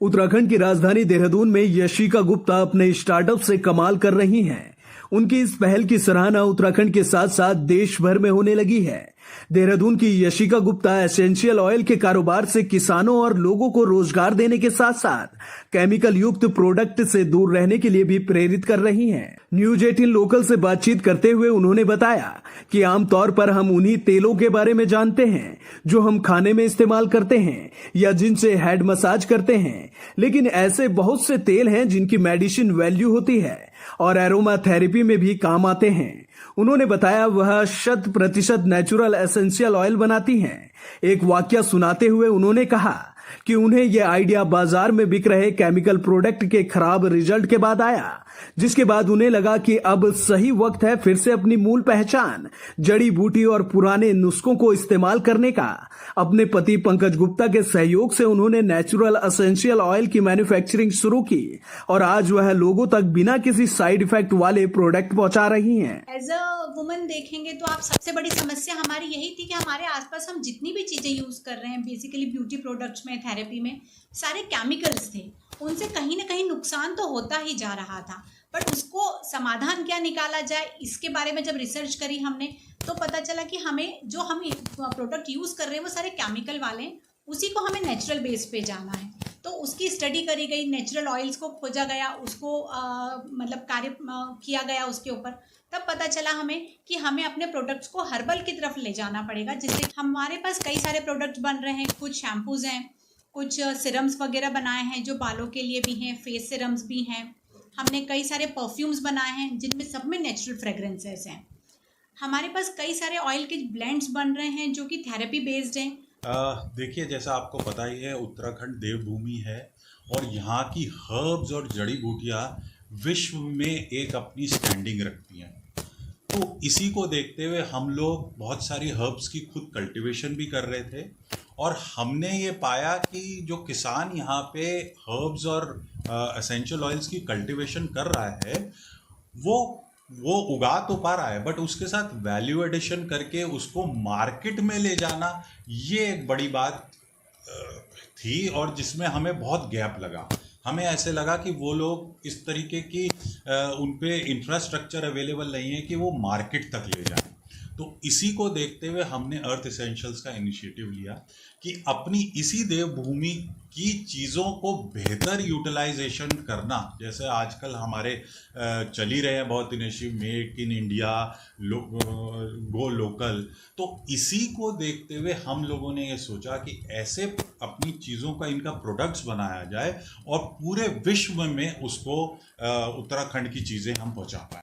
उत्तराखंड की राजधानी देहरादून में यशिका गुप्ता अपने स्टार्टअप से कमाल कर रही हैं। उनकी इस पहल की सराहना उत्तराखंड के साथ साथ देश भर में होने लगी है। देहरादून की यशिका गुप्ता एसेंशियल ऑयल के कारोबार से किसानों और लोगों को रोजगार देने के साथ साथ केमिकल युक्त प्रोडक्ट से दूर रहने के लिए भी प्रेरित कर रही हैं। न्यूज 18 लोकल से बातचीत करते हुए उन्होंने बताया कि आमतौर पर हम उन्हीं तेलों के बारे में जानते हैं जो हम खाने में इस्तेमाल करते हैं या जिनसे हेड मसाज करते हैं, लेकिन ऐसे बहुत से तेल हैं जिनकी मेडिसिन वैल्यू होती है और एरोमा थेरेपी में भी काम आते हैं। उन्होंने बताया वह 100% नेचुरल एसेंशियल ऑयल बनाती हैं। एक वाकया सुनाते हुए उन्होंने कहा कि उन्हें यह आइडिया बाजार में बिक रहे केमिकल प्रोडक्ट के खराब रिजल्ट के बाद आया, जिसके बाद उन्हें लगा कि अब सही वक्त है फिर से अपनी मूल पहचान जड़ी बूटी और पुराने नुस्खों को इस्तेमाल करने का। अपने पति पंकज गुप्ता के सहयोग से उन्होंने नेचुरल एसेंशियल ऑयल की मैन्युफैक्चरिंग शुरू की और आज वह लोगों तक बिना किसी साइड इफेक्ट वाले प्रोडक्ट पहुंचा रही हैं। एज अ वुमन देखेंगे तो आप सबसे बड़ी समस्या हमारी यही थी कि हमारे आसपास हम जितनी भी चीज़ें यूज़ कर रहे हैं बेसिकली ब्यूटी प्रोडक्ट्स में, थेरेपी में, सारे केमिकल्स थे। उनसे कहीं ना कहीं नुकसान तो होता ही जा रहा था, बट उसको समाधान क्या निकाला जाए इसके बारे में जब रिसर्च करी हमने तो पता चला कि हमें जो हम प्रोडक्ट यूज़ कर रहे हैं वो सारे केमिकल वाले हैं, उसी को हमें नेचुरल बेस पे जाना है। तो उसकी स्टडी करी गई, नेचुरल ऑयल्स को खोजा गया, उसको मतलब कार्य किया गया उसके ऊपर। तब पता चला हमें कि हमें अपने प्रोडक्ट्स को हर्बल की तरफ ले जाना पड़ेगा, जिससे हमारे पास कई सारे प्रोडक्ट्स बन रहे हैं। कुछ शैम्पूज़ हैं, कुछ सिरम्स वगैरह बनाए हैं जो बालों के लिए भी हैं, फेस सिरम्स भी हैं। हमने कई सारे परफ्यूम्स बनाए हैं जिनमें सब में नेचुरल फ्रेगरेंसेस हैं। हमारे पास कई सारे ऑयल के ब्लेंड्स बन रहे हैं जो कि थेरेपी बेस्ड हैं। देखिए, जैसा आपको पता ही है, उत्तराखंड देवभूमि है और यहाँ की हर्ब्स और जड़ी बूटियाँ विश्व में एक अपनी स्टैंडिंग रखती हैं। तो इसी को देखते हुए हम लोग बहुत सारी हर्ब्स की खुद कल्टीवेशन भी कर रहे थे और हमने ये पाया कि जो किसान यहाँ पे हर्ब्स और एसेंशियल ऑयल्स की कल्टीवेशन कर रहा है वो उगा तो पा रहा है, बट उसके साथ वैल्यू एडिशन करके उसको मार्केट में ले जाना, ये एक बड़ी बात थी और जिसमें हमें बहुत गैप लगा। हमें ऐसे लगा कि वो लोग इस तरीके की उन पे इंफ्रास्ट्रक्चर अवेलेबल नहीं है कि वो मार्केट तक ले जाएं। तो इसी को देखते हुए हमने अर्थ एसेंशियल्स का इनिशिएटिव लिया कि अपनी इसी देवभूमि की चीज़ों को बेहतर यूटिलाइजेशन करना, जैसे आजकल हमारे चल ही रहे हैं बहुत initiative, make in India, go local. तो इसी को देखते हुए हम लोगों ने ये सोचा कि ऐसे अपनी चीज़ों का इनका प्रोडक्ट्स बनाया जाए और पूरे विश्व में उसको उत्तराखंड की चीज़ें हम पहुंचा पाएं।